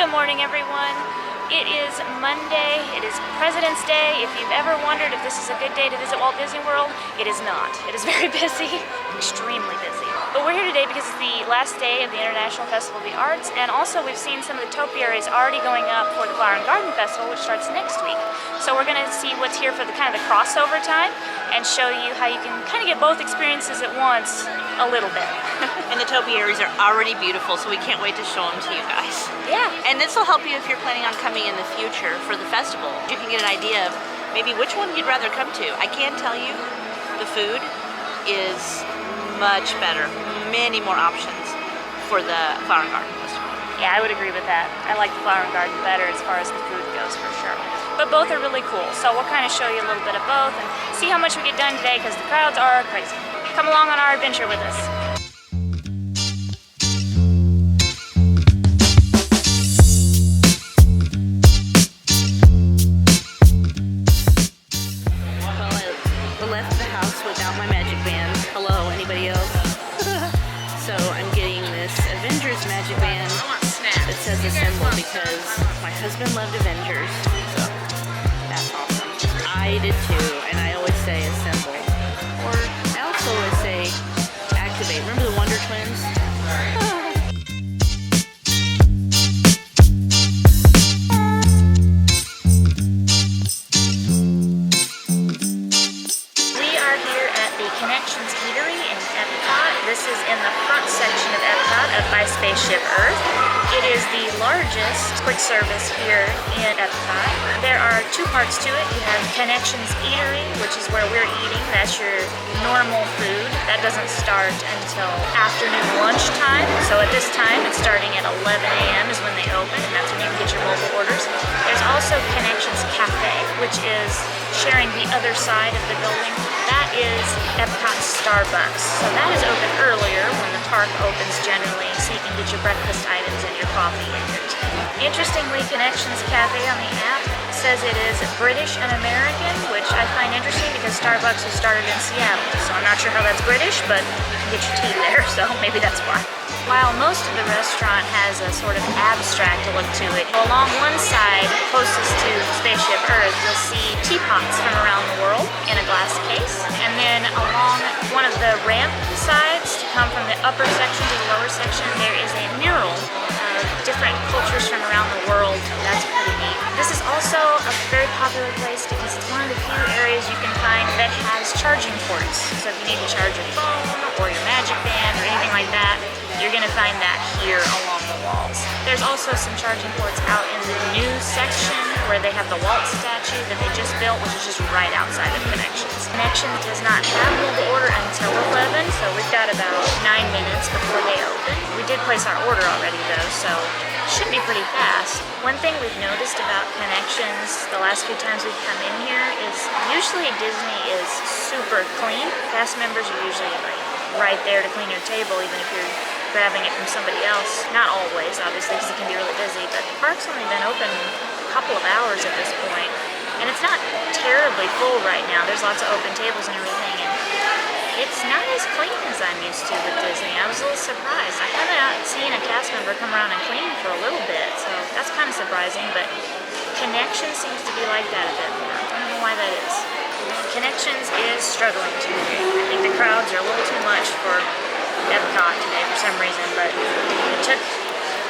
Good morning, everyone. It is Monday. It is President's Day. If you've ever wondered if this is a good day to visit Walt Disney World, it is not. It is very busy, extremely busy. But we're here today because it's the last day of the International Festival of the Arts, and also we've seen some of the Topiaries already going up for the Flower and Garden Festival, which starts next week. So we're going to see what's here for the kind of the crossover time and show you how you can kind of get both experiences at once a little bit. And the Topiaries are already beautiful, so we can't wait to show them to you guys. Yeah. And this will help you if you're planning on coming in the future for the festival. You can get an idea of maybe which one you'd rather come to. I can tell you the food is much better. Many more options for the Flower and Garden Festival. Yeah, I would agree with that. I like the Flower and Garden better as far as the food goes, for sure. But both are really cool, so we'll kind of show you a little bit of both and see how much we get done today because the crowds are crazy. Come along on our adventure with us. Well, I left the house without my magic band. Hello, anybody else? So I'm getting this Avengers magic band that says assemble because my husband loved Avengers. So that's awesome. I did too, and I always say assemble. Or I also always say activate. Remember the Wonder Twins? We are here at the Connections Eatery in EPCOT. This is in the front section of EPCOT up by Spaceship Earth. It is the largest quick service here in EPCOT. There are two parts to it. You have Connections Eatery, which is where we're eating. That's your normal food. That doesn't start until afternoon lunchtime. So at this time, it's starting at 11 a.m. is when they open, and that's when you can get your mobile orders. There's also Connections Cafe, which is sharing the other side of the building. That is EPCOT Starbucks. So that is open earlier when the park opens generally, so you can get your breakfast items and your coffee and your tea. Interestingly, Connections Cafe on the app says it is British and American, which I find interesting because Starbucks was started in Seattle. So I'm not sure how that's British, but you can get your tea there, so maybe that's why. While most of the restaurant has a sort of abstract look to it, along one side, closest to Spaceship Earth, you'll see teapots from around the world in a glass case. And then along one of the ramp sides, to come from the upper section to the lower section, there is a mural of different cultures from around the world. That's pretty neat. This is also a very popular place because it's one of the few areas you can find that has charging ports. So if you need to charge your phone or your magic band or anything like that, you're going to find that here along the walls. There's also some charging ports out in the new section where they have the Walt statue that they just built, which is just right outside of Connections. Connections does not have mobile order until 11, so we've got about 9 minutes before they open. We did place our order already though, so it should be pretty fast. One thing we've noticed about Connections the last few times we've come in here is usually Disney is super clean. Cast members are usually like right there to clean your table, even if you're grabbing it from somebody else. Not always, obviously, because it can be really busy, but the park's only been open a couple of hours at this point, and it's not terribly full right now. There's lots of open tables and everything, and it's not as clean as I'm used to with Disney. I was a little surprised. I haven't seen a cast member come around and clean for a little bit, so that's kind of surprising, but Connections seems to be like that a bit more. I don't know why that is. Connections is struggling today. I think the crowds are a little too much for EPCOT today for some reason, but it took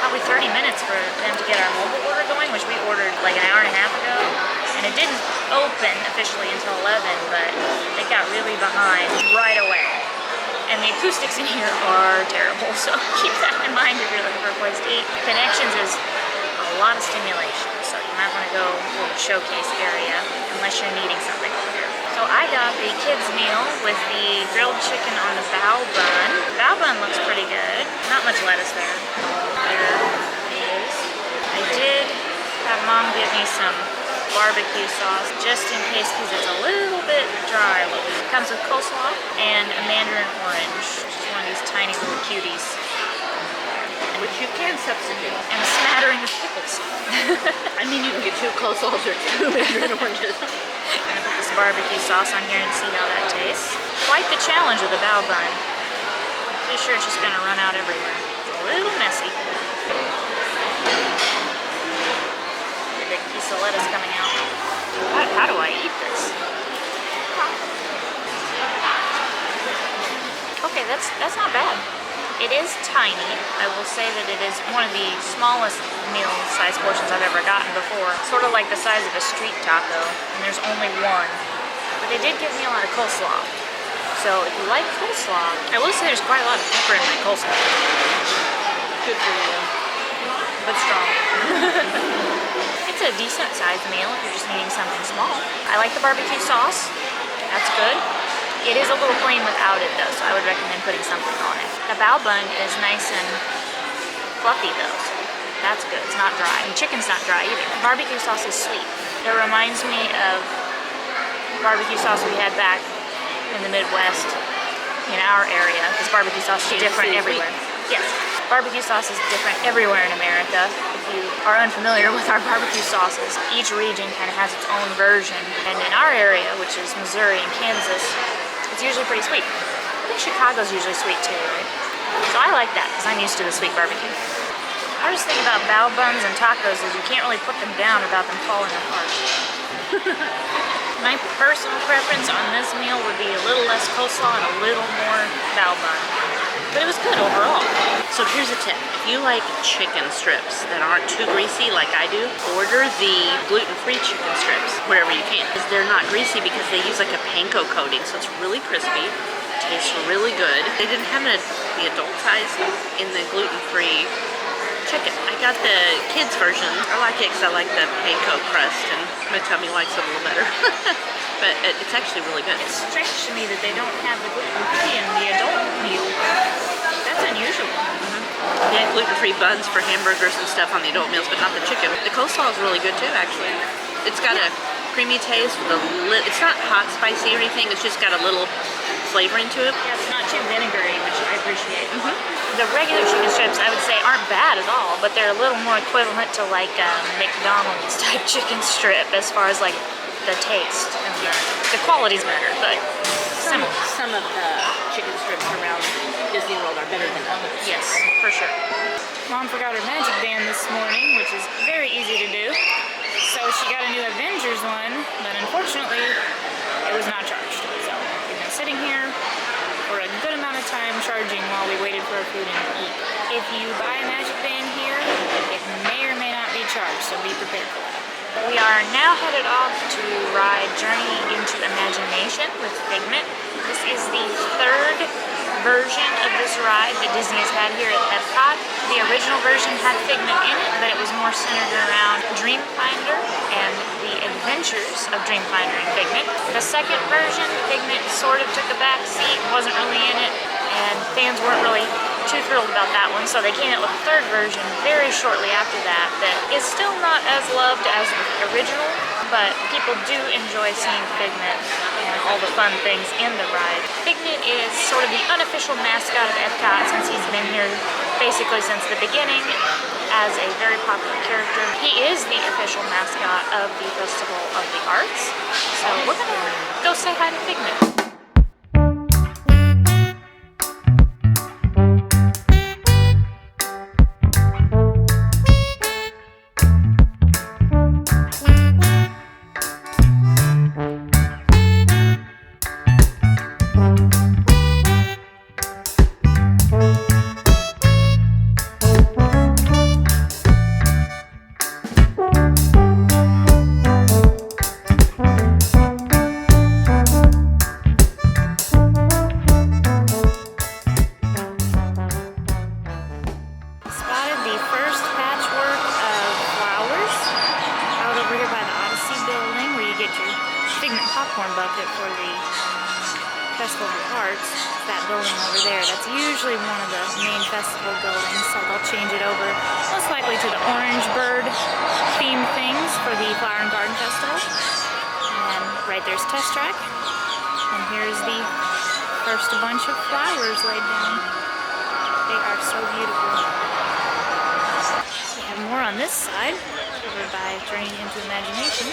probably 30 minutes for them to get our mobile order going, which we ordered like an hour and a half ago, and it didn't open officially until 11, but it got really behind right away. And the acoustics in here are terrible, so keep that in mind if you're looking for a place to eat. Connections is a lot of stimulation, so you might want to go to the showcase area unless you're needing something over here. So I got the kids meal with the grilled chicken on the bao bun. The bao bun looks pretty good. Not much lettuce there. There it is. I did have Mom give me some barbecue sauce just in case because it's a little bit dry looking. It comes with coleslaw and a mandarin orange, which is one of these tiny little cuties. Which you can substitute. And a smattering of pickles. I mean, you can get 2 coleslaws or 2 mandarin oranges. I'm gonna put this barbecue sauce on here and see how that tastes. Quite the challenge with the bao bun. Pretty sure it's just gonna run out everywhere. It's a little messy. the lettuce coming out. How do I eat this? Okay, that's not bad. It is tiny. I will say that it is one of the smallest meal size portions I've ever gotten before. Sort of like the size of a street taco, and there's only one. But they did give me a lot of coleslaw. So if you like coleslaw, I will say there's quite a lot of pepper in my coleslaw. Good for you. But strong. It's a decent sized meal if you're just needing something small. I like the barbecue sauce. That's good. It is a little plain without it though, so I would recommend putting something on it. The bao bun is nice and fluffy though, so that's good. It's not dry. And chicken's not dry either. The barbecue sauce is sweet. It reminds me of barbecue sauce we had back in the Midwest in our area, because barbecue sauce is different everywhere. Yes, barbecue sauce is different everywhere in America. If you are unfamiliar with our barbecue sauces, each region kind of has its own version. And in our area, which is Missouri and Kansas, it's usually pretty sweet. I think Chicago's usually sweet too, right? So I like that because I'm used to the sweet barbecue. The hardest thing about bao buns and tacos is you can't really put them down without them falling apart. My personal preference on this meal would be a little less coleslaw and a little more bao bun. But it was good overall. So here's a tip. If you like chicken strips that aren't too greasy like I do, order the gluten-free chicken strips wherever you can. Because they're not greasy because they use like a panko coating, so it's really crispy. Tastes really good. They didn't have the adult size in the gluten-free chicken. I got the kids version. I like it because I like the panko crust and my tummy likes it a little better. But it's actually really good. It's strange to me that they don't have the gluten-free in the adult meal. That's unusual. They have gluten-free buns for hamburgers and stuff on the adult meals, but not the chicken. The coleslaw is really good too, actually. It's got a creamy taste with it's not hot, spicy or anything. It's just got a little flavor into it. Yeah, it's not too vinegary, which I appreciate. The regular chicken strips, I would say, aren't bad at all, but they're a little more equivalent to like a McDonald's type chicken strip as far as like the taste. And the quality's better, but similar. Some of the chicken strips around Disney World are better than others. Yes, for sure. Mom forgot her magic band this morning, which is very easy to do. So she got a new Avengers one, but unfortunately it was not charged. So we've been sitting here for a good amount of time charging while we waited for our food and eat. If you buy a magic band here, it may or may not be charged, so be prepared for that. We are now headed off to ride Journey into Imagination with Figment. This is the third version of this ride that Disney has had here at EPCOT. The original version had Figment in it, but it was more centered around Dreamfinder and the adventures of Dreamfinder and Figment. The second version, Figment sort of took a back seat, wasn't really in it, and fans weren't really too thrilled about that one, so they came out with a third version very shortly after that is still not as loved as the original, but people do enjoy seeing Figment and all the fun things in the ride. Figment is sort of the unofficial mascot of EPCOT since he's been here basically since the beginning as a very popular character. He is the official mascot of the Festival of the Arts, so we're gonna go say hi to Figment. Bucket for the Festival of the Arts, that building over there. That's usually one of the main festival buildings, so they'll change it over most likely to the orange bird themed things for the Flower and Garden Festival. And right there's Test Track, and here's the first bunch of flowers laid down. They are so beautiful. We have more on this side over by Journey into Imagination.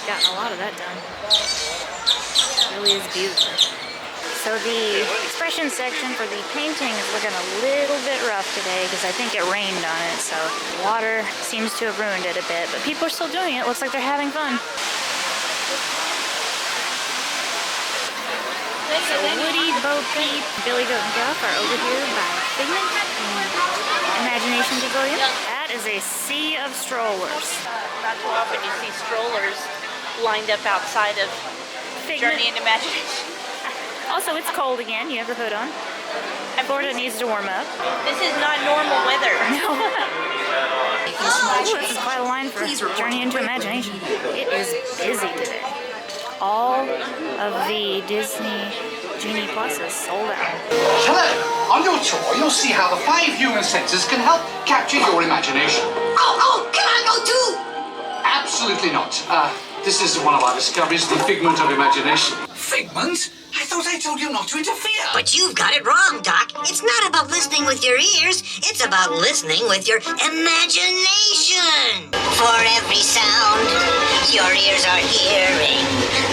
Gotten a lot of that done. It really is beautiful. So the spray impression section for the painting is looking a little bit rough today because I think it rained on it, so water seems to have ruined it a bit, but people are still doing it. Looks like they're having fun. So Woody, Bo Peep, Billy Goat and Duff are over here by Figment and Imagination Pavilion. That is a sea of strollers. Not too often you see strollers lined up outside of Figment. Journey and Imagination. Also, it's cold again. You have the hood on. Florida needs to warm up. This is not normal weather. Ooh, this is quite a line for Journey into Imagination. It is busy today. All of the Disney Genie Pluses sold out. Hello! On your tour, you'll see how the 5 human senses can help capture your imagination. Oh, can I go too? Absolutely not. This is one of our discoveries, the Figment of Imagination. Figment? I thought I told you not to interfere. But you've got it wrong, Doc. It's not about listening with your ears. It's about listening with your imagination. For every sound your ears are hearing,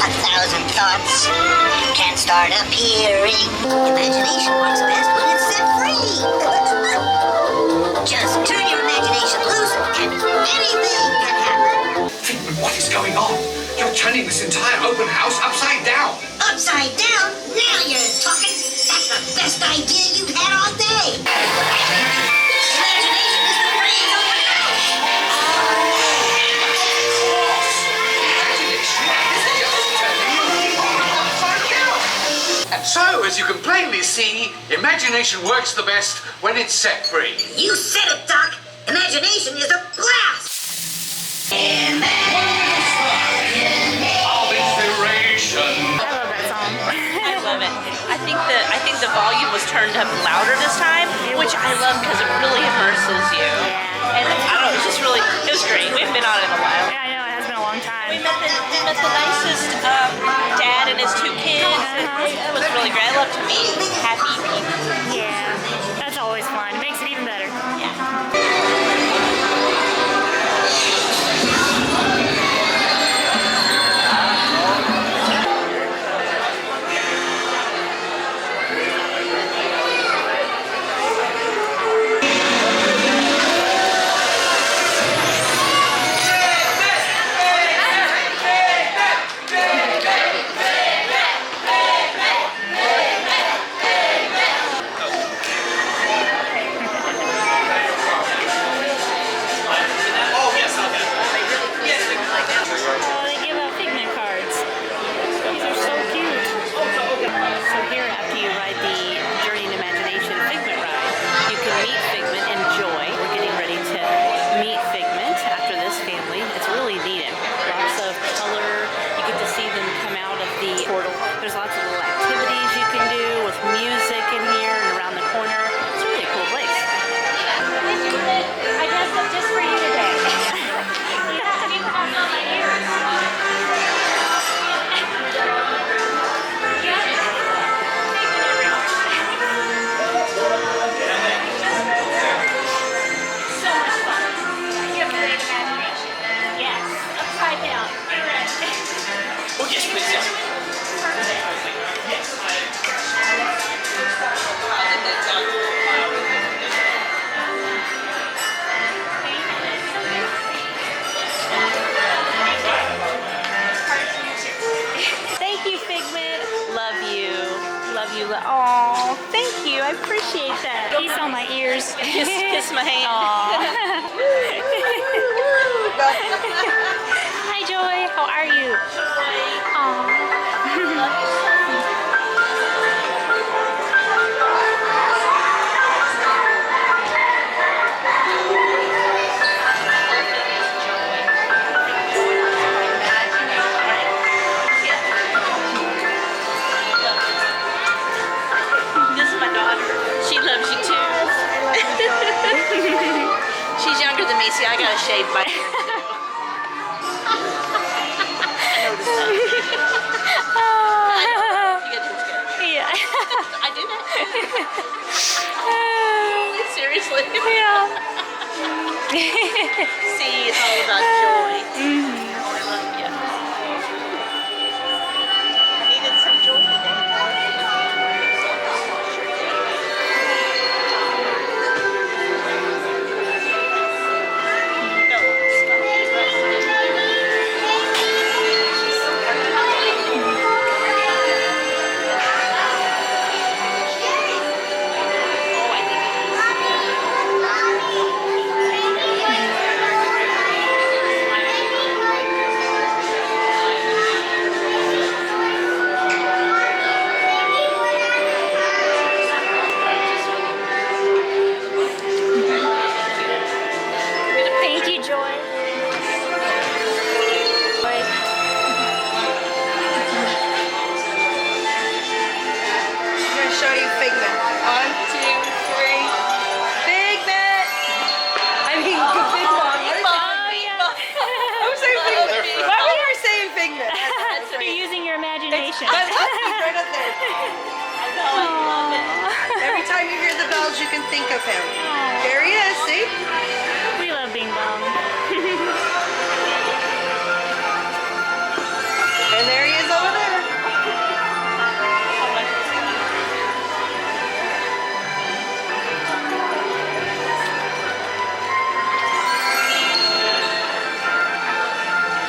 1,000 thoughts can start appearing. Imagination works best when it's set free. Just turn your imagination loose and anything can happen. Figment, what is going on? You're turning this entire open house upside down. Upside down? Now you're talking. That's the best idea you've had all day. Imagination is the brain open house. And so, as you can plainly see, imagination works the best when it's set free. You said it, Doc. Imagination is a blast. I love that song. I love it. I think the volume was turned up louder this time, which I love because it really immerses you. Yeah. And I don't know, it was great. We haven't been on it in a while. Yeah, I know, it has been a long We time. met the nicest dad and his 2 kids. It was really great. I love to meet happy people. Yeah, that's always fun. It makes it even better. Oh, thank you. I appreciate that. Peace on my ears. Kiss my hand. Hi, Joy. How are you? This is my daughter. She loves you too. She's younger than me, see, I gotta shave my hair too. I noticed that. You get too scared. Yeah. I do that. Seriously. Yeah. See, it's all about joy. Oh, I love you. I needed some joy today. Joy. I'm going to show you Figment. 1, 2, 3. Figment! I mean, Big Mom. Oh, yeah. I was saying Figment. Why were you saying Figment? You're using your imagination. But look, he's right up there. Every time you hear the bells, you can think of him. There he is, see? We love Bing Bong. And there he is over there.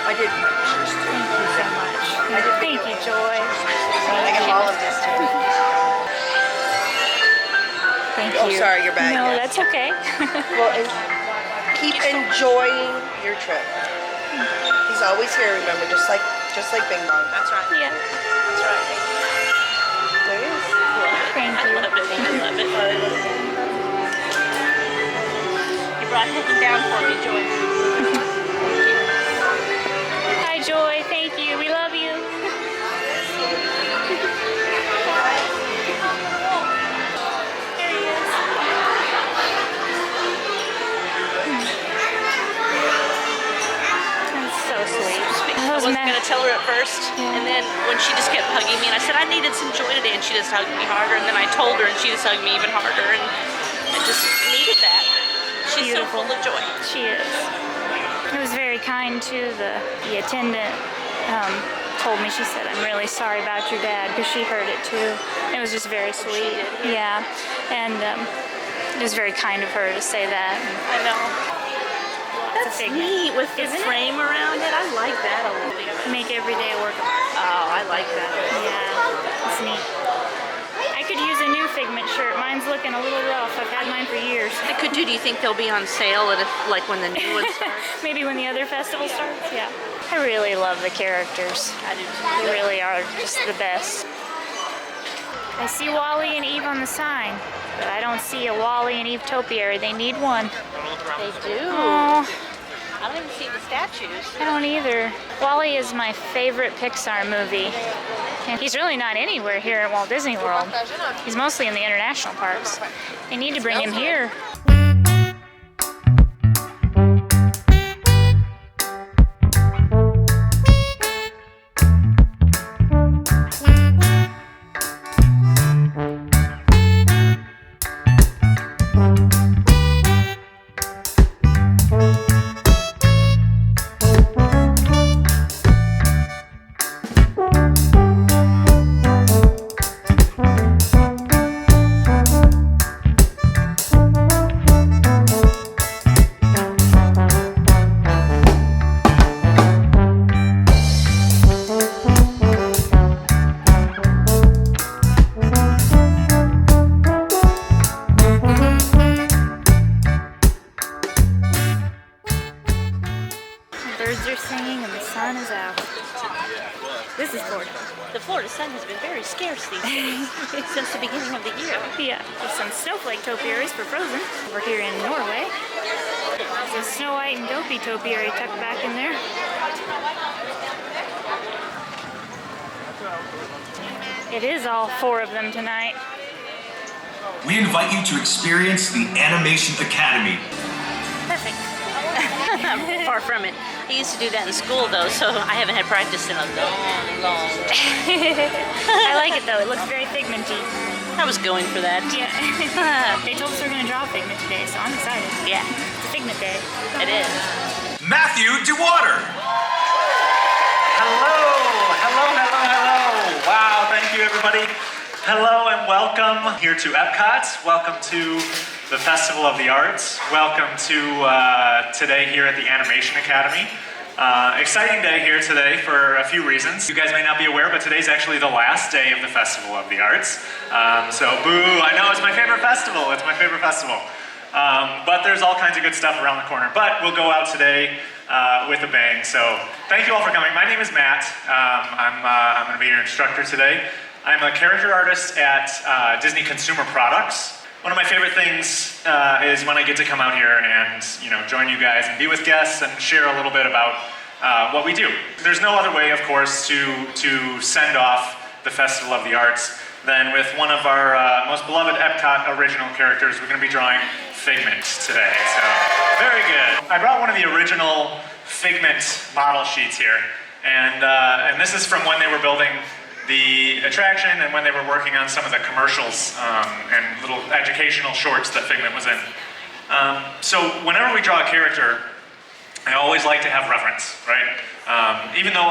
I did pictures too. Thank you so much. Thank you, Joy. I got all of this too. Thank Oh, you. sorry, your bag. No, yes. that's okay. Well, keep enjoying your trip. He's always here, remember, just like Bing Bong. That's right. Yeah. That's right. There he is. Thank you. I love it. You brought him down for me, Joy. Hi, Joy. Thank you. We love you. There he is. That's so sweet. I wasn't going to tell her at first, and then when she just kept hugging me, and I said, I needed some joy today, and she just hugged me harder, and then I told her, and she just hugged me even harder, and I just needed that. She's Beautiful. so full of joy. She is. It was very kind too. The attendant told me, she said, I'm really sorry about your dad, because she heard it too. It was just very sweet. Yeah. And it was very kind of her to say that. I know. That's Neat with the Isn't it? frame around it. I like that a little bit. Make every day a work of art. Oh, I like that. Yeah, it's neat. I could use a new Figment shirt. Mine's looking a little rough. I've had mine for years. I could do. Do you think they'll be on sale at like when the new one starts? Maybe when the other festival starts, yeah. I really love the characters. I do. They really are just the best. I see Wally and Eve on the sign, but I don't see a Wally and Eve topiary. They need one. They do. Oh, I don't even see the statues. I don't either. Wally is my favorite Pixar movie. And he's really not anywhere here at Walt Disney World. He's mostly in the international parks. They need to bring him here. Birds are singing and the sun is out. This is Florida. The Florida sun has been very scarce these days since the beginning of the year. Yeah, there's some snowflake topiaries for frozen over here in Norway. There's a Snow White and Dopey topiary tucked back in there. It is all four of them tonight. We invite you to experience the Animation Academy. Perfect. Far from it. I used to do that in school though, so I haven't had practice in a long time. I like it though. It looks very Figmenty. I was going for that. Yeah. They told us we're going to draw Figment today, so I'm excited. Yeah, It's a Figment day. it is. Matthew DeWater. Hello, hello, hello, hello. Wow, thank you everybody. Hello and welcome here to EPCOT. Welcome to the Festival of the Arts. Welcome to today here at the Animation Academy. Exciting day here today for a few reasons. You guys may not be aware, but today's actually the last day of the Festival of the Arts. So boo, I know it's my favorite festival. It's my favorite festival. But there's all kinds of good stuff around the corner. But we'll go out today with a bang. So thank you all for coming. My name is Matt. I'm going to be your instructor today. I'm a character artist at Disney Consumer Products. One of my favorite things is when I get to come out here and join you guys and be with guests and share a little bit about what we do. There's no other way, of course, to send off the Festival of the Arts than with one of our most beloved EPCOT original characters. We're going to be drawing Figment today, so very good. I brought one of the original Figment model sheets here, and this is from when they were building the attraction and when they were working on some of the commercials and little educational shorts that Figment was in. So whenever we draw a character, I always like to have reference, right? Even though,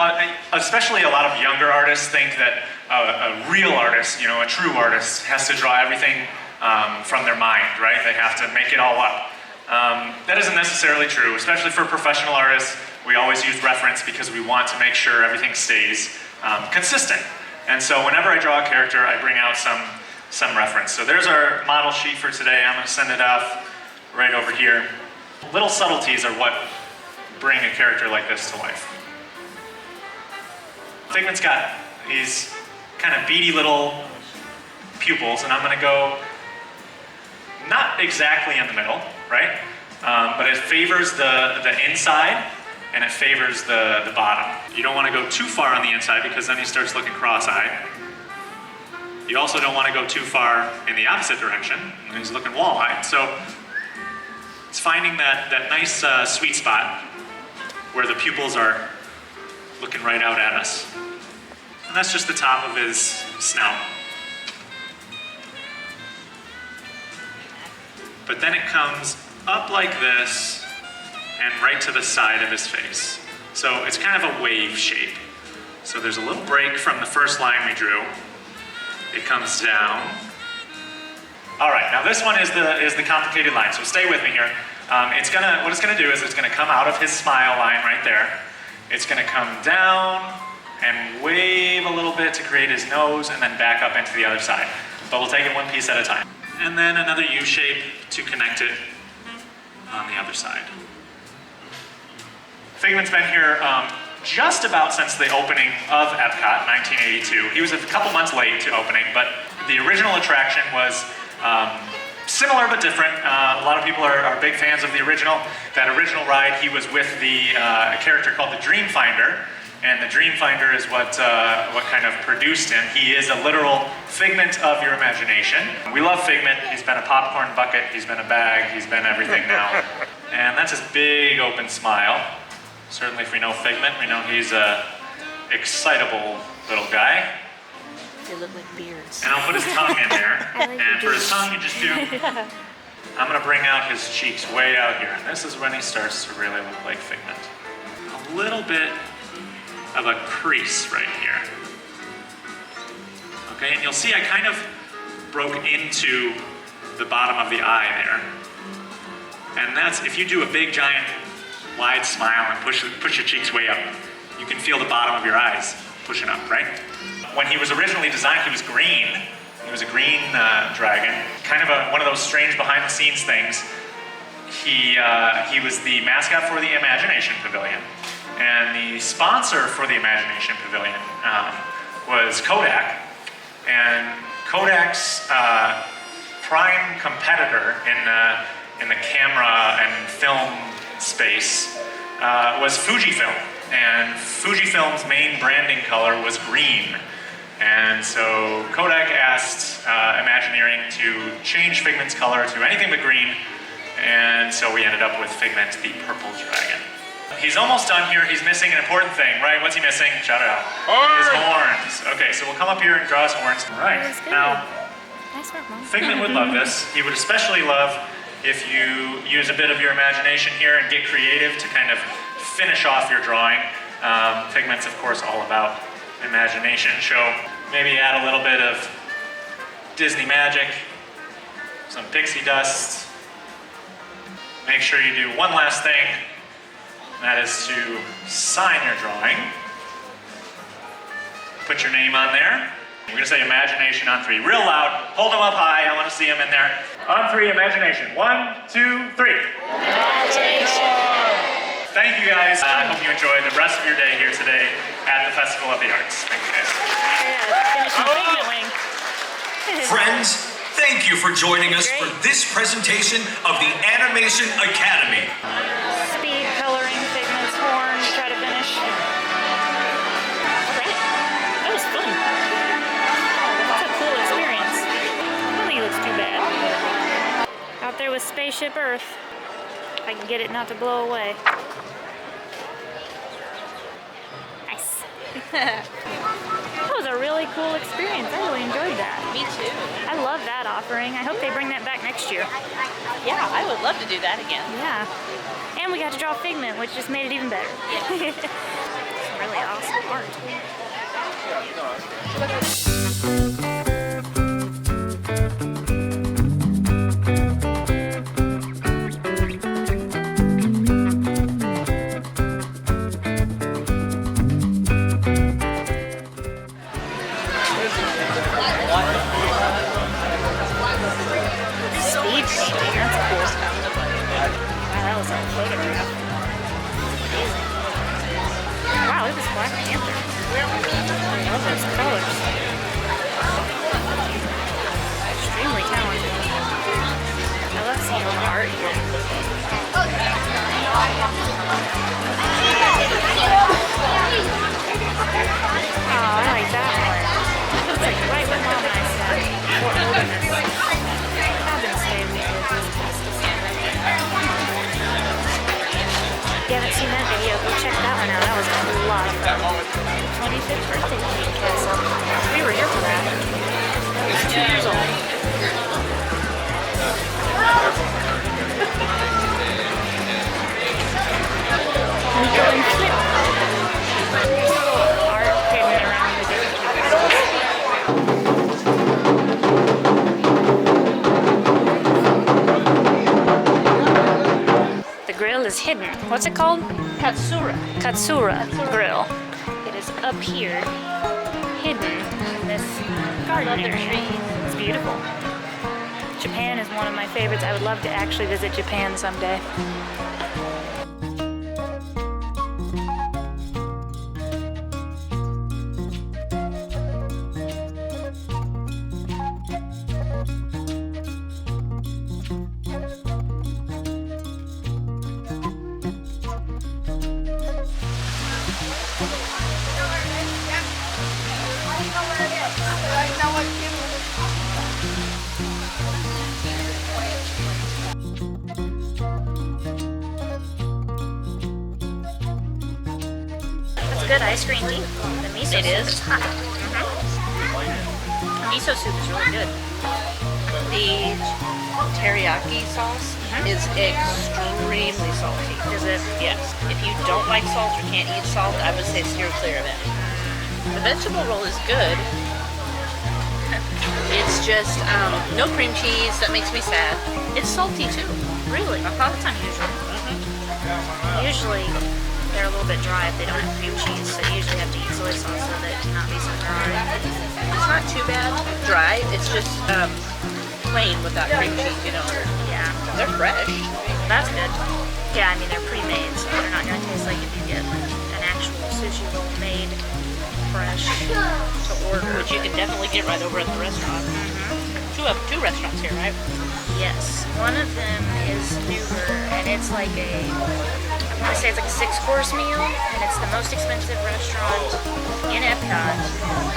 especially a lot of younger artists think that a real artist, a true artist, has to draw everything from their mind, right? They have to make it all up. That isn't necessarily true, especially for professional artists. We always use reference because we want to make sure everything stays consistent. And so whenever I draw a character, I bring out some reference. So there's our model sheet for today. I'm going to send it off right over here. Little subtleties are what bring a character like this to life. Figment's got these kind of beady little pupils, and I'm going to go not exactly in the middle, right? But it favors the inside and it favors the bottom. You don't want to go too far on the inside because then he starts looking cross-eyed. You also don't want to go too far in the opposite direction when he's looking wall-eyed. So it's finding that nice sweet spot where the pupils are looking right out at us. And that's just the top of his snout. But then it comes up like this and right to the side of his face. So it's kind of a wave shape. So there's a little break from the first line we drew. It comes down. All right, now this one is the complicated line, so stay with me here. What it's gonna do is it's gonna come out of his smile line right there. It's gonna come down and wave a little bit to create his nose and then back up into the other side. But we'll take it one piece at a time. And then another U shape to connect it on the other side. Figment's been here just about since the opening of EPCOT, 1982. He was a couple months late to opening, but the original attraction was similar but different. A lot of people are big fans of the original. That original ride, he was with a character called the Dreamfinder, and the Dreamfinder is what kind of produced him. He is a literal figment of your imagination. We love Figment. He's been a popcorn bucket, he's been a bag, he's been everything now. And that's his big open smile. Certainly if we know Figment, we know he's a excitable little guy. They look like beards. And I'll put his tongue in there. And for his tongue, you just do, I'm gonna bring out his cheeks way out here. And this is when he starts to really look like Figment. A little bit of a crease right here. Okay, and you'll see I kind of broke into the bottom of the eye there. And that's, if you do a big, giant, wide smile and push your cheeks way up, you can feel the bottom of your eyes pushing up, right? When he was originally designed, he was green. He was a green dragon. Kind of one of those strange behind-the-scenes things. He was the mascot for the Imagination Pavilion. And the sponsor for the Imagination Pavilion was Kodak. And Kodak's prime competitor in the camera and film space was Fujifilm. And Fujifilm's main branding color was green. And so Kodak asked Imagineering to change Figment's color to anything but green. And so we ended up with Figment, the purple dragon. He's almost done here. He's missing an important thing, right? What's he missing? Shout it out. His horns. Okay, so we'll come up here and draw his horns. All right. Now, Nice work, Mom. Figment would love this. He would especially love if you use a bit of your imagination here and get creative to kind of finish off your drawing. Figment's, of course, all about imagination. So maybe add a little bit of Disney magic, some pixie dust. Make sure you do one last thing. That is to sign your drawing. Put your name on there. We're gonna say imagination on 3. Real loud. Hold them up high. I wanna see them in there. On 3, imagination. 1, 2, 3. Imagination. Thank you guys. I hope you enjoy the rest of your day here today at the Festival of the Arts. Thank you guys. Yeah, finishing Figment wing. Friends, Thank you for joining us for this presentation of the Animation Academy. Speed coloring Figment's horn to try to finish. Alright, that was fun. That's a cool experience. I don't think it looks too bad. Out there with Spaceship Earth. If I can get it not to blow away. Nice. That was a really cool experience. I really enjoyed that. Me too. I love that offering. I hope they bring that back next year. Yeah, I would love to do that again. Yeah. And we got to draw Figment, which just made it even better. Some really awesome art. Speed painting, that's cool. Wow, that was a photograph. Amazing. Wow, look at this Black Panther. I love those colors. Extremely talented. I love seeing all the art here. Oh, I like that one. Looks like right where Mom and I sat before Wilderness. Cabin stay with you. If you haven't seen that video, go check that one out. That was a lot of fun. 25th birthday cake castle. We were here for that. I was 2 years old. We go and flip. There's a little art hidden around the different The grill is hidden. What's it called? Katsura. Katsura grill. It is up here, hidden in this garden area. It's beautiful. Japan is one of my favorites. I would love to actually visit Japan someday. That's good ice cream tea. The miso soup is hot. The miso soup is really good. The teriyaki sauce is extremely salty. Is it? Yes. If you don't like salt or can't eat salt, I would say steer clear of it. The vegetable roll is good. It's just no cream cheese. That makes me sad. It's salty too. Really? That's unusual. Usually they're a little bit dry if they don't have cream cheese, so you usually have to eat soy sauce so that it cannot be so dry. It's not too bad dry. It's just plain without cream cheese, you know. Yeah, They're fresh. that's good. Yeah, I mean they're pre-made, so they're not going to taste like if you get an actual sushi roll made fresh to order. Which you can definitely get right over at the restaurant. Two restaurants here, right? Yes, one of them is newer, and it's like I want to say it's like a 6-course meal, and it's the most expensive restaurant in EPCOT,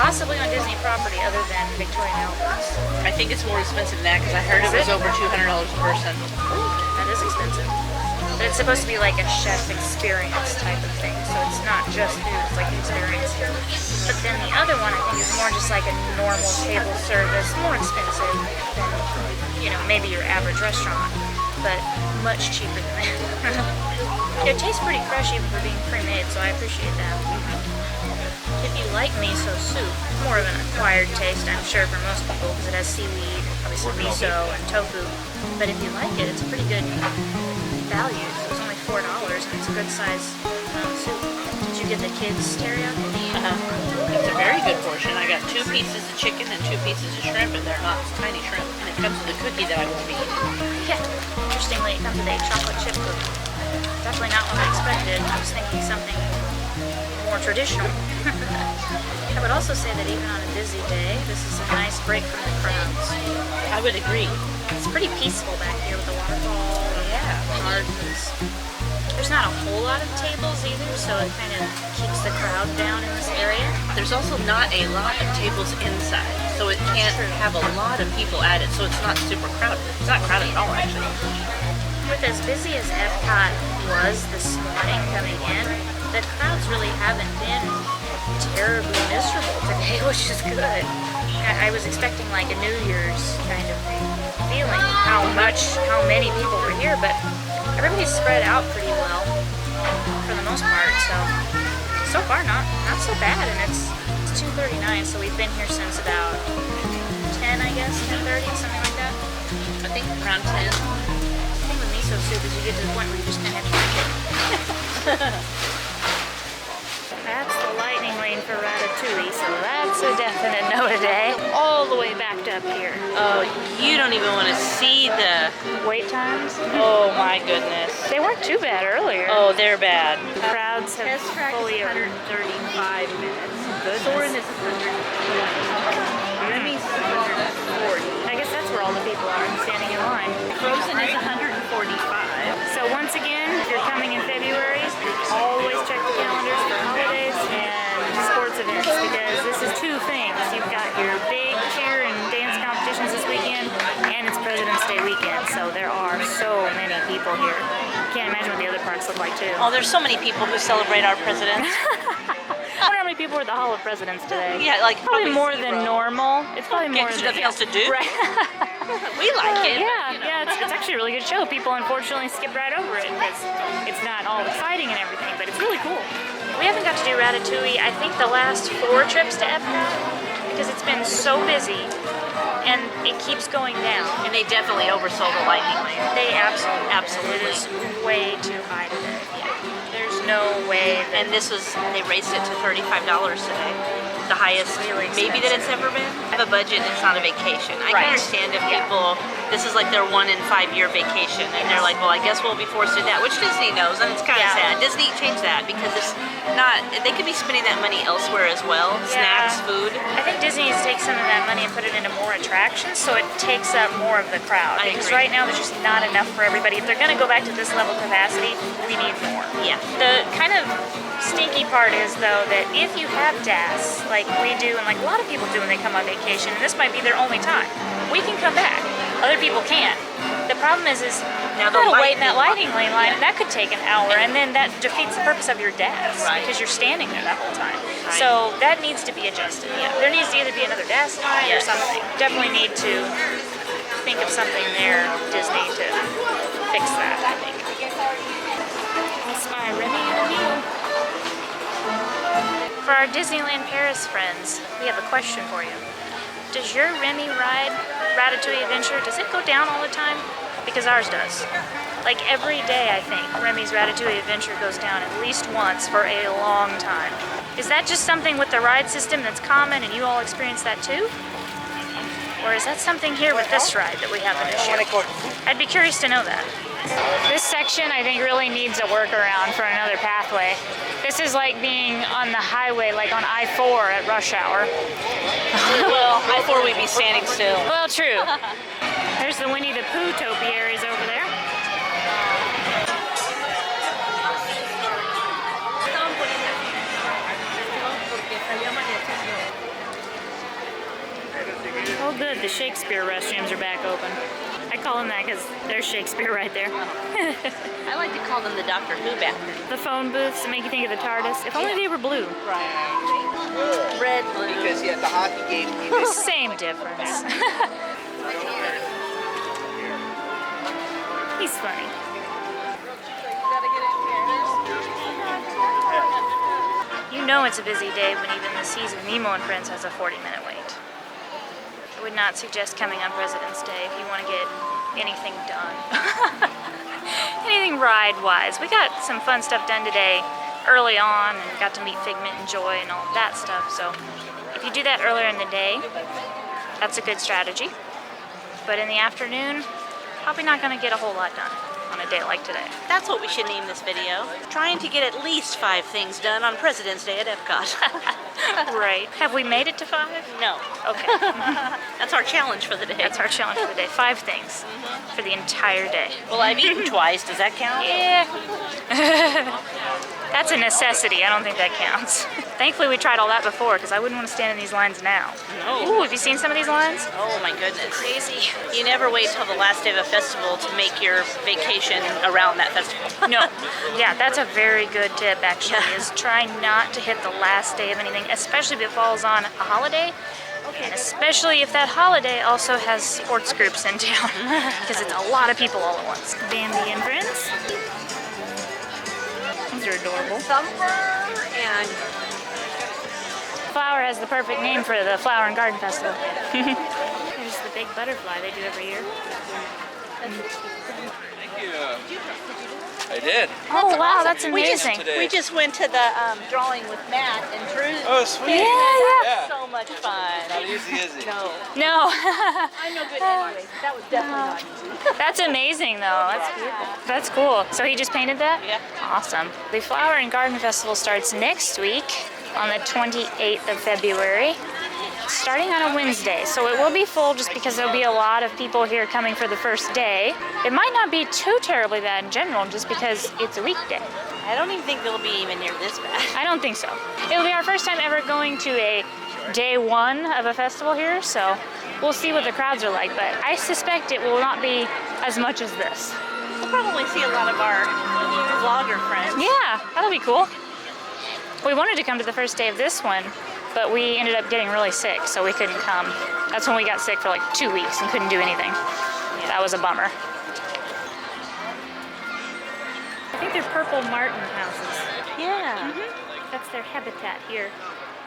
possibly on Disney property other than Victoria and Albert's. I think it's more expensive than that because I heard it was over $200 a person. That is expensive. But it's supposed to be like a chef experience type of thing, so it's not just food, it's like an experience. But then the other one I think is more just like a normal table service, more expensive than, you know, maybe your average restaurant, but much cheaper than that. It tastes pretty fresh even for being pre-made, so I appreciate that. If you like miso soup, more of an acquired taste, I'm sure, for most people, because it has seaweed, obviously miso and tofu. But if you like it, it's a pretty good value. So it's only $4, and it's a good size soup. Did you get the kids' teriyaki? It's a very good portion. I got 2 pieces of chicken and 2 pieces of shrimp, and they're not tiny shrimp. And it comes with a cookie that I won't be eating. Yeah. Interestingly, it comes with a chocolate chip cookie. Definitely not what I expected. I was thinking something more traditional. I would also say that even on a busy day, this is a nice break from the crowds. I would agree. It's pretty peaceful back here with the waterfall and gardens. There's not a whole lot of tables either, so it kind of keeps the crowd down in this area. There's also not a lot of tables inside, so it can't have a lot of people at it, so it's not super crowded. It's not crowded at all, actually. With as busy as EPCOT was this morning coming in, the crowds really haven't been terribly miserable today, which is good. I was expecting like a New Year's kind of feeling, how many people were here, but everybody's spread out pretty well for the most part, so far not so bad, and it's 2:39, so we've been here since about 10, I guess, 10:30, something like that. I think around 10. The thing with miso soup is you get to the point where you just kind of have to drink it. That's the lightning lane for Ratatouille, so that's a definite no today. All the way backed up here. Oh, you don't even want to see the Wait times? Oh my goodness. They weren't too bad earlier. Oh, they're bad. The crowds have Test track fully is 135 minutes. Soren is 120. Remy's 140. I guess that's where all the people are standing in line. Frozen is 145. So once again, if you're coming in February, always check the calendars for holidays and sports events, because this is two things. You've got your big cheer and dance competitions this weekend, and it's President's Day weekend, so there are so many people here. Can't imagine what the other parks look like too. Oh, there's so many people who celebrate our presidents. I wonder how many people were at the Hall of Presidents today. Yeah, like probably more than normal. It's probably more There's than nothing else to do. Right. We like it. Yeah, but, you know. yeah, it's actually a really good show. People unfortunately skip right over it because it's not all exciting and everything, but it's really cool. We haven't got to do Ratatouille, I think, the last 4 trips to EPCOT, because it's been so busy and it keeps going down. And they definitely oversold the lightning lane. They absolutely. It is way too high today. There's no way that... And they raised it to $35 today. The highest really maybe that it's ever been. I have a budget and it's not a vacation. I Right. can understand if people, this is like their 1 in 5 year vacation and they're like, well, I guess we'll be forced to do that, which Disney knows, and it's kind of sad. Disney changed that because it's not, they could be spending that money elsewhere as well. Yeah. Snacks, food. I think Disney needs to take some of that money and put it into more attractions so it takes up more of the crowd. I Because agree. right now there's just not enough for everybody. If they're going to go back to this level of capacity, we need more. Yeah. The kind of stinky part is, though, that if you have DAS, like we do and like a lot of people do when they come on vacation, and this might be their only time, we can come back. Other people can't. The problem is Now you the gotta wait in that lightning lightning lane line, and that could take an hour, and then that defeats the purpose of your DAS Right. because you're standing there that whole time. Right. So that needs to be adjusted. Yeah, there needs to either be another DAS line or Yes. something. Definitely need to think of something there, Disney, to fix that, I think. Let's spy Remy and a view. For our Disneyland Paris friends, we have a question for you. Does your Remy ride, Ratatouille Adventure, does it go down all the time? Because ours does. Like every day, I think, Remy's Ratatouille Adventure goes down at least once for a long time. Is that just something with the ride system that's common and you all experience that too? Or is that something here with this ride that we have an issue? I'd be curious to know that. This section, I think, really needs a workaround for another pathway. This is like being on the highway, like on I-4 at rush hour. Well, before we'd be standing still. Well, true. There's the Winnie the Pooh Topiaries over there. Oh good, the Shakespeare restrooms are back open. I call them that because there's Shakespeare right there. I like to call them the Doctor Who bathroom. The phone booths that make you think of the TARDIS. If only they were blue. Red, blue. Because at the hockey game, he did. Same difference. He's funny. You know it's a busy day when even the Seas of Nemo and Friends has a 40-minute wait. I would not suggest coming on President's Day if you want to get anything done. Anything ride-wise. We got some fun stuff done today early on and got to meet Figment and Joy and all of that stuff. So if you do that earlier in the day, that's a good strategy. But in the afternoon, probably not going to get a whole lot done on on a day like today. That's what we should name this video. Trying to get at least 5 things done on President's Day at EPCOT. Right. Have we made it to 5? No. Okay. That's our challenge for the day. That's our challenge for the day. 5 things for the entire day. Well, I've eaten twice. Does that count? Yeah. That's a necessity. I don't think that counts. Thankfully, we tried all that before because I wouldn't want to stand in these lines now. No. Ooh, have you seen some of these lines? Oh my goodness. Crazy. You never wait till the last day of a festival to make your vacation around that festival. No. Yeah, that's a very good tip actually, is try not to hit the last day of anything, especially if it falls on a holiday. And especially if that holiday also has sports groups in town, because it's a lot of people all at once. Bambi and friends. These are adorable. And Flower has the perfect name for the Flower and Garden Festival. There's the big butterfly they do every year. Thank you. I did. Oh wow, that's amazing. We just went to the drawing with Matt and Drew. Oh, sweet. Yeah. So much fun. Not easy, is it? No. No. I'm no good anyway. That was definitely not easy. That's amazing though. That's beautiful. That's cool. So he just painted that? Yeah. Awesome. The Flower and Garden Festival starts next week on the 28th of February, starting on a Wednesday. So it will be full just because there'll be a lot of people here coming for the first day. It might not be too terribly bad in general just because it's a weekday. I don't even think they'll be even near this bad. I don't think so. It'll be our first time ever going to a day 1 of a festival here, so we'll see what the crowds are like, but I suspect it will not be as much as this. We'll probably see a lot of our vlogger friends. Yeah, that'll be cool. We wanted to come to the first day of this one, but we ended up getting really sick, so we couldn't come. That's when we got sick for like 2 weeks and couldn't do anything. Yeah. That was a bummer. I think they're purple martin houses. Yeah. That's their habitat here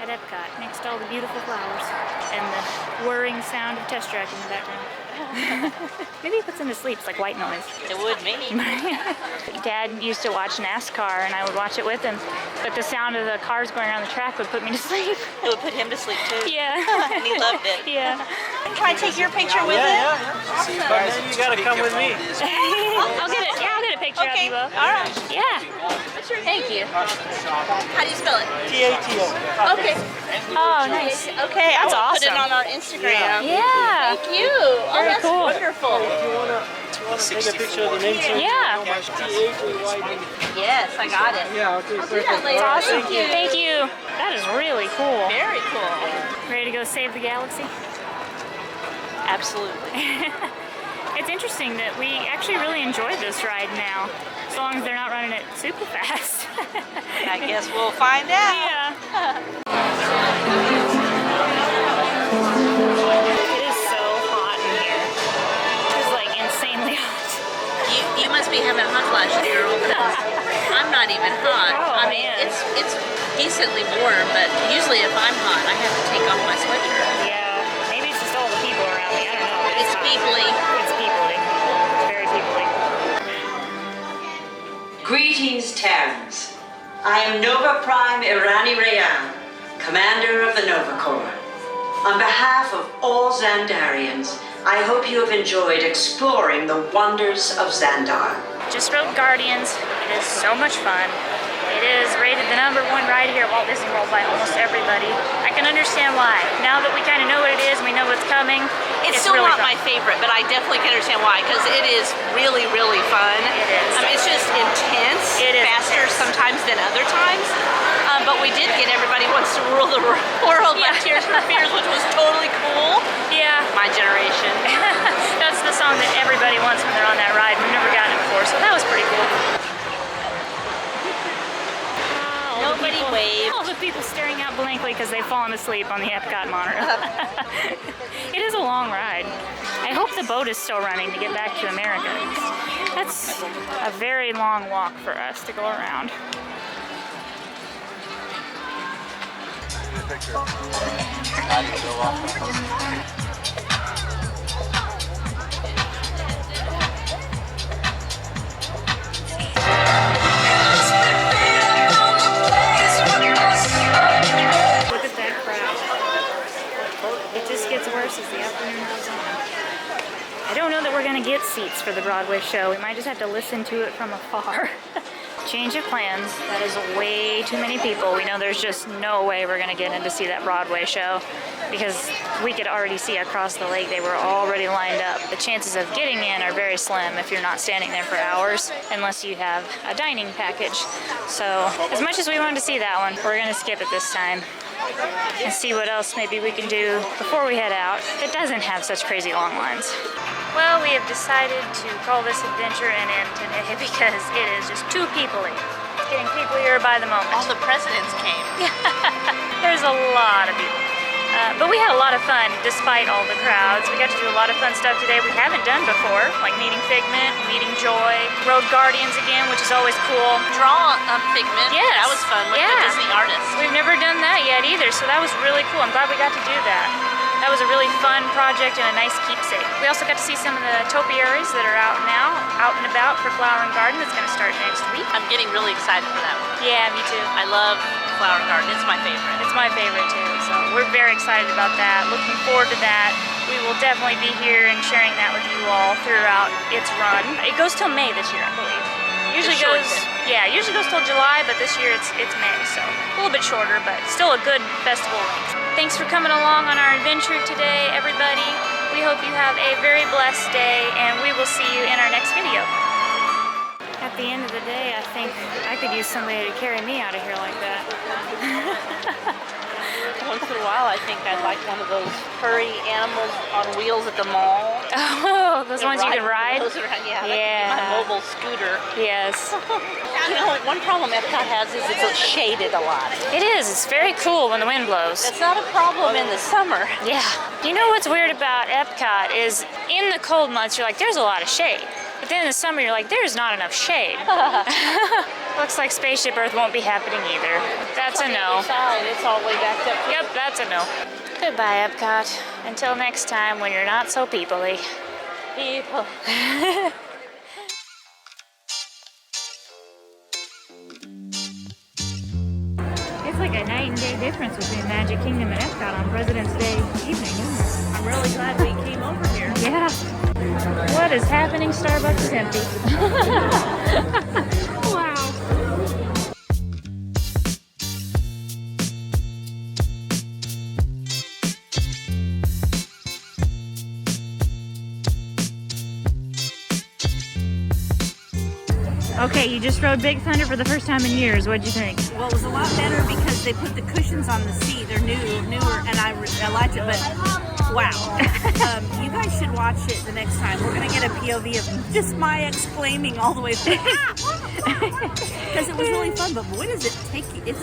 at EPCOT, next to all the beautiful flowers and the whirring sound of test track in the background. Maybe it puts him to sleep. It's like white noise. It would me. Dad used to watch NASCAR and I would watch it with him, but the sound of the cars going around the track would put me to sleep. It would put him to sleep too. Yeah. And he loved it. Yeah. Can I take your picture with it? Awesome. You gotta come with me. I'll get it. Yeah, I'll get a picture of you both. All right. Yeah. Thank you. How do you spell it? T-A-T-O. Okay. Oh, nice. Okay, That's I will put it awesome. on our Instagram. Yeah. Thank you. Oh, Very that's cool. wonderful. If you wanna take a picture of the name tag, Yeah. T-A-T-Y-D. Yes, I got it. Yeah, okay, I'll do that perfect. later. Awesome. Thank you. That is really cool. Very cool. Ready to go save the galaxy? Absolutely. It's interesting that we actually really enjoy this ride now, as long as they're not running it super fast. I guess we'll find out. Yeah. It is so hot in here. It's like insanely hot. You must be having hot flashes, girl. I'm not even hot. Oh, I mean, man. it's decently warm, but usually if I'm hot, I have to take off my sweatshirt. Yeah, maybe it's just all the people around me. I don't know. It's hot. peoply. It's peoply. It's very peoply. Greetings, Terrans. I am Nova Prime Irani Rayan, commander of the Nova Corps. On behalf of all Xandarians, I hope you have enjoyed exploring the wonders of Xandar. Just rode Guardians. It is so much fun. It is rated the #1 ride here at Walt Disney World by almost everybody. I can understand why. Now that we kind of know what it is, we know what's coming. It's still really not fun. my favorite, but I definitely can understand why, because it is really, really fun. It is. I mean, it's just intense. It is faster intense. sometimes than other times. But we did get Everybody Wants to Rule the World by Tears for Fears, which was totally cool. Yeah. My generation. That's the song that everybody wants when they're on that ride. We've never gotten it before, so that was pretty cool. Nobody waved. All the people staring out blankly because they've fallen asleep on the EPCOT monorail. It is a long ride. I hope the boat is still running to get back to America. That's a very long walk for us to go around. Look at that crowd. It just gets worse as the afternoon goes on. I don't know that we're going to get seats for the Broadway show. We might just have to listen to it from afar. Change of plans. That is way too many people. We know there's just no way we're gonna get in to see that Broadway show because we could already see across the lake they were already lined up. The chances of getting in are very slim if you're not standing there for hours unless you have a dining package. So as much as we wanted to see that one, we're gonna skip it this time and see what else maybe we can do before we head out that doesn't have such crazy long lines. Well, we have decided to call this adventure an end today because it is just too people-y. It's getting people-ier by the moment. All the presidents came. There's a lot of people. But we had a lot of fun despite all the crowds. We got to do a lot of fun stuff today we haven't done before, like meeting Figment, meeting Joy, Road Guardians again, which is always cool. Draw Figment. Yes. That was fun with the Disney artists. We've never done that yet either, so that was really cool. I'm glad we got to do that. That was a really fun project and a nice keepsake. We also got to see some of the Topiaries that are out now, out and about for Flower and Garden. That's going to start next week. I'm getting really excited for that one. Yeah, me too. I love Flower Garden. It's my favorite. It's my favorite too, so we're very excited about that. Looking forward to that. We will definitely be here and sharing that with you all throughout its run. It goes till May this year, I believe. Usually goes till July, but this year it's May, so a little bit shorter, but still a good festival length. Thanks for coming along on our adventure today, everybody. We hope you have a very blessed day, and we will see you in our next video. At the end of the day, I think I could use somebody to carry me out of here like that. Once in a while, I think I'd like one of those furry animals on wheels at the mall. Oh, those ones you can ride? Those are, yeah. My mobile scooter. Yes. You know, one problem EPCOT has is it's shaded a lot. It is. It's very cool when the wind blows. That's not a problem in the summer. Yeah. You know what's weird about EPCOT is in the cold months, you're like, there's a lot of shade. But then in the summer, you're like, there's not enough shade. Looks like Spaceship Earth won't be happening either. That's a no. It's all the way back up. Yep, that's a no. Goodbye, EPCOT. Until next time when you're not so people-y. People. It's like a night and day difference between Magic Kingdom and EPCOT on President's Day evening, isn't it? I'm really glad we came over here. Yeah. What is happening? Starbucks is empty. Wow. Okay, you just rode Big Thunder for the first time in years. What'd you think? Well, it was a lot better because they put the cushions on the seat. They're newer, and I liked it, but wow. You guys should watch it the next time. We're going to get a POV of just Maya exclaiming all the way through. Because it was really fun, but boy, does it take you. It's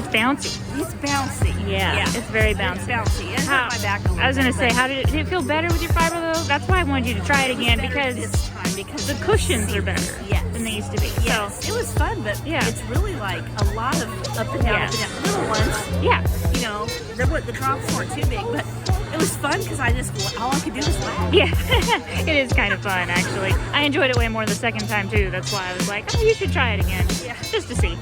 bouncy. It's bouncy. Yeah, it's very bouncy. It's bouncy. It hurt my back a little I was going to bit, say, did it feel better with your fiber though? That's why I wanted you to try it again, because this time because the cushions are better than they used to be. Yes, So, it was fun, but it's really like a lot of up and down, little ones. Yeah. You know, the drops weren't too big, but it was fun because all I could do was laugh. Yeah, it is kind of fun actually. I enjoyed it way more the second time too. That's why I was like, oh, you should try it again. Yeah. Just to see.